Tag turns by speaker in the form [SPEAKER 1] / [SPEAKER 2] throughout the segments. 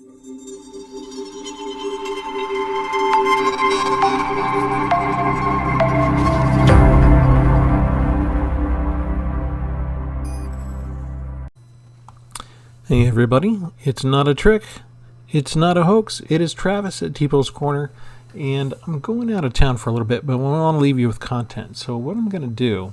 [SPEAKER 1] Hey everybody, it's not a trick, it's not a hoax, it is Travis at Tpull's Corner, and I'm going out of town for a little bit, but I want to leave you with content. So what I'm going to do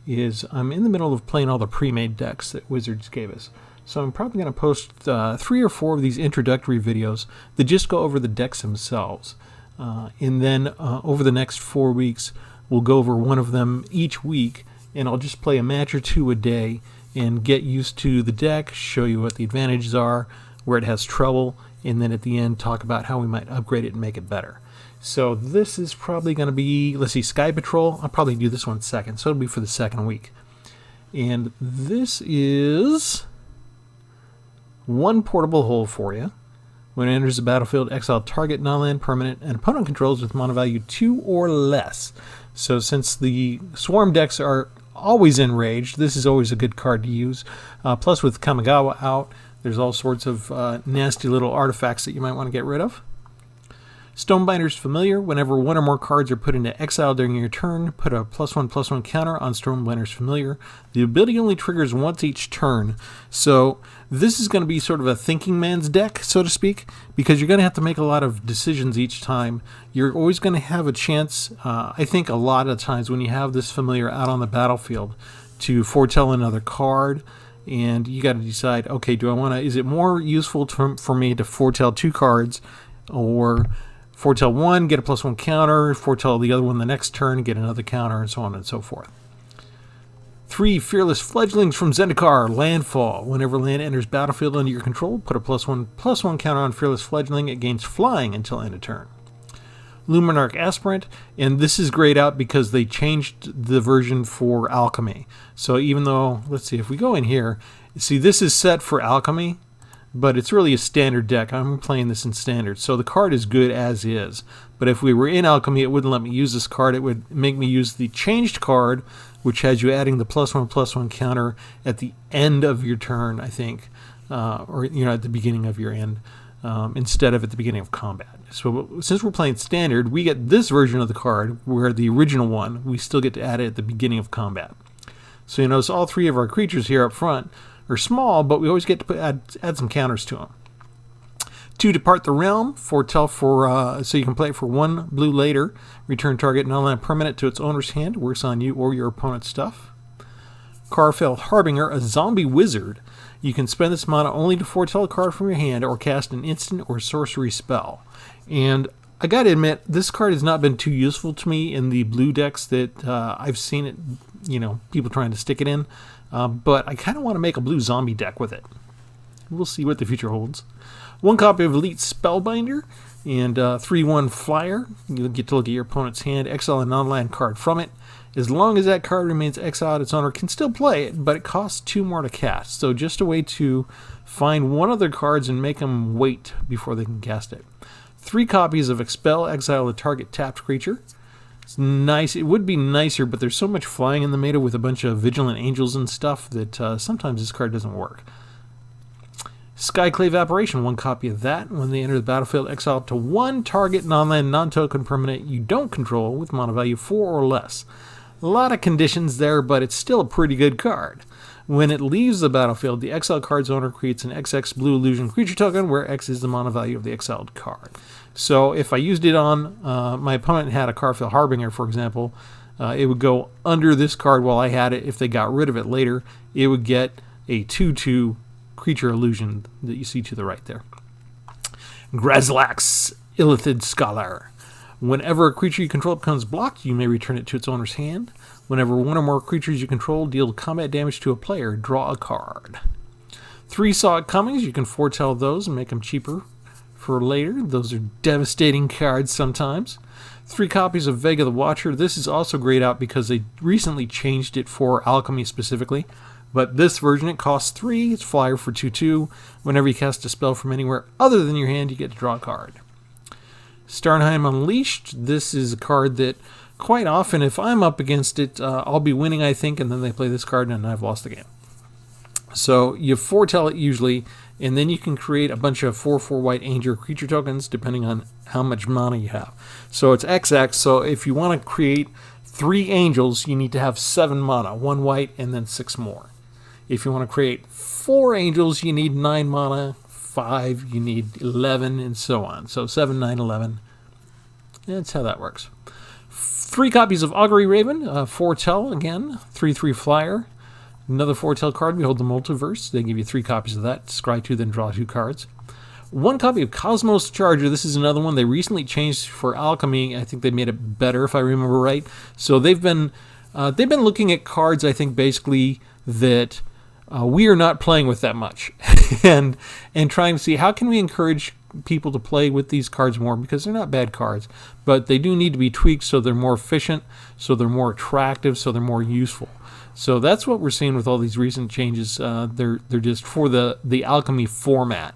[SPEAKER 1] is I'm in the middle of playing all the pre-made decks that Wizards gave us. So I'm probably going to post 3 or 4 of these introductory videos that just go over the decks themselves. And then over the next 4 weeks, we'll go over one of them each week, and I'll just play a match or 2 a day and get used to the deck, show you what the advantages are, where it has trouble, and then at the end talk about how we might upgrade it and make it better. So this is probably going to be, let's see, Sky Patrol. I'll probably do this one second, so it'll be for the second week. And this is one portable hole for you. When it enters the battlefield, exile target non-land permanent and opponent controls with mana value 2 or less. So since the Swarm decks are always enraged, this is always a good card to use. Plus with Kamigawa out, there's all sorts of nasty little artifacts that you might want to get rid of. Stonebinder's Familiar. Whenever 1 or more cards are put into exile during your turn, put a +1/+1 counter on Stonebinder's Familiar. The ability only triggers once each turn. So this is going to be sort of a thinking man's deck, so to speak, because you're going to have to make a lot of decisions each time. You're always going to have a chance, I think a lot of times when you have this Familiar out on the battlefield, to foretell another card. And you got to decide, okay, do I want to, is it more useful for me to foretell 2 cards, or foretell 1, get a +1 counter, foretell the other one the next turn, get another counter, and so on and so forth. 3 Fearless Fledglings from Zendikar, Landfall. Whenever land enters battlefield under your control, put a +1/+1 counter on Fearless Fledgling. It gains flying until end of turn. Luminarch Aspirant, and this is grayed out because they changed the version for Alchemy. So even though, let's see, if we go in here, see this is set for Alchemy, but it's really a standard deck. I'm playing this in standard, so the card is good as is. But if we were in Alchemy, it wouldn't let me use this card. It would make me use the changed card, which has you adding the +1/+1 counter at the end of your turn, I think, or at the beginning of your end, instead of at the beginning of combat. So since we're playing standard, we get this version of the card, where the original one, we still get to add it at the beginning of combat. So you notice all 3 of our creatures here up front are small, but we always get to add some counters to them. 2 Depart the Realm, foretell for, so you can play it for 1 blue later. Return target non-land permanent to its owner's hand. Works on you or your opponent's stuff. Karfell Harbinger, a zombie wizard. You can spend this mana only to foretell a card from your hand or cast an instant or sorcery spell. And I gotta admit, this card has not been too useful to me in the blue decks that I've seen it, people trying to stick it in. But I kind of want to make a blue zombie deck with it. We'll see what the future holds. 1 copy of Elite Spellbinder and 3/1 Flyer. You get to look at your opponent's hand, exile a non-land card from it. As long as that card remains exiled, its owner can still play it, but it costs 2 more to cast. So just a way to find one of their cards and make them wait before they can cast it. 3 copies of Expel, exile a target tapped creature. It's nice. It would be nicer, but there's so much flying in the meta with a bunch of Vigilant Angels and stuff that sometimes this card doesn't work. Skyclave Apparition, 1 copy of that. When they enter the battlefield, exile to 1 target non-land, non-token permanent you don't control with mana value 4 or less. A lot of conditions there, but it's still a pretty good card. When it leaves the battlefield, the exiled card's owner creates an XX blue illusion creature token, where X is the mana value of the exiled card. So if I used it on, my opponent had a Karfell Harbinger, for example, it would go under this card while I had it. If they got rid of it later, it would get a 2/2 creature illusion that you see to the right there. Grazlax, Illithid Scholar. Whenever a creature you control becomes blocked, you may return it to its owner's hand. Whenever 1 or more creatures you control deal combat damage to a player, draw a card. 3 Saw It Comings, you can foretell those and make them cheaper for later. Those are devastating cards sometimes. 3 copies of Vega the Watcher. This is also grayed out because they recently changed it for Alchemy specifically. But this version, it costs 3. It's flyer for 2/2. Whenever you cast a spell from anywhere other than your hand, you get to draw a card. Starnheim Unleashed. This is a card that quite often, if I'm up against it, I'll be winning, I think, and then they play this card and I've lost the game. So you foretell it usually, And then you can create a bunch of 4/4 white angel creature tokens depending on how much mana you have. So it's XX, so if you want to create 3 angels, you need to have 7 mana, 1 white and then 6 more. If you want to create 4 angels, you need 9 mana, 5, you need 11, and so on. So 7, 9, 11. That's how that works. 3 copies of Augury Raven, Foretell again, 3/3 flyer. Another Foretell card, Behold the Multiverse. They give you 3 copies of that. Scry 2, then draw 2 cards. 1 copy of Cosmos Charger. This is another one they recently changed for Alchemy. I think they made it better, if I remember right. So they've been looking at cards, I think, basically that we are not playing with that much, and trying to see how can we encourage people to play with these cards more, because they're not bad cards, but they do need to be tweaked so they're more efficient, so they're more attractive, so they're more useful. So that's what we're seeing with all these recent changes. They're just for the Alchemy format.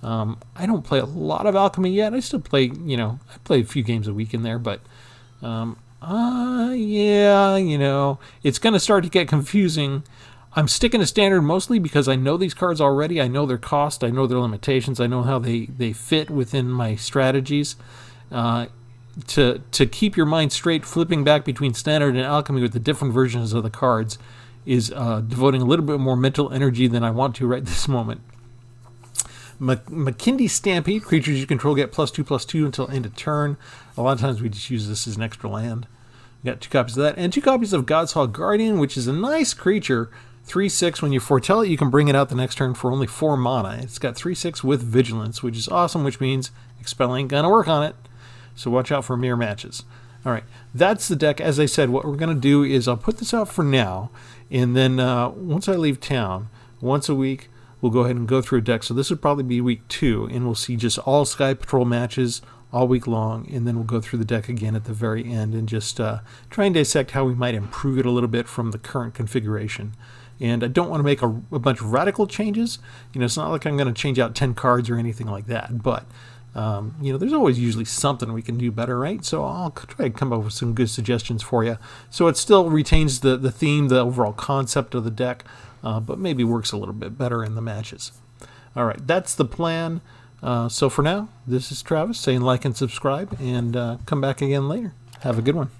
[SPEAKER 1] I don't play a lot of Alchemy yet. I still play, I play a few games a week in there, but yeah, it's going to start to get confusing. I'm sticking to Standard mostly because I know these cards already. I know their cost. I know their limitations. I know how they fit within my strategies. To keep your mind straight, flipping back between Standard and Alchemy with the different versions of the cards is devoting a little bit more mental energy than I want to right this moment. McKindy Stampede. Creatures you control get +2/+2 until end of turn. A lot of times we just use this as an extra land. We got 2 copies of that. And 2 copies of God's Hall Guardian, which is a nice creature. 3/6. When you foretell it, you can bring it out the next turn for only 4 mana. It's got 3/6 with Vigilance, which is awesome, which means Expel ain't going to work on it. So watch out for mirror matches. All right, that's the deck. As I said, what we're going to do is I'll put this out for now, and then once I leave town, once a week, we'll go ahead and go through a deck. So this would probably be week 2, and we'll see just all Sky Patrol matches all week long, and then we'll go through the deck again at the very end and just try and dissect how we might improve it a little bit from the current configuration. And I don't want to make a bunch of radical changes. It's not like I'm going to change out 10 cards or anything like that. But, there's always usually something we can do better, right? So I'll try to come up with some good suggestions for you. So it still retains the theme, the overall concept of the deck, but maybe works a little bit better in the matches. All right, that's the plan. So for now, this is Travis saying like and subscribe, and come back again later. Have a good one.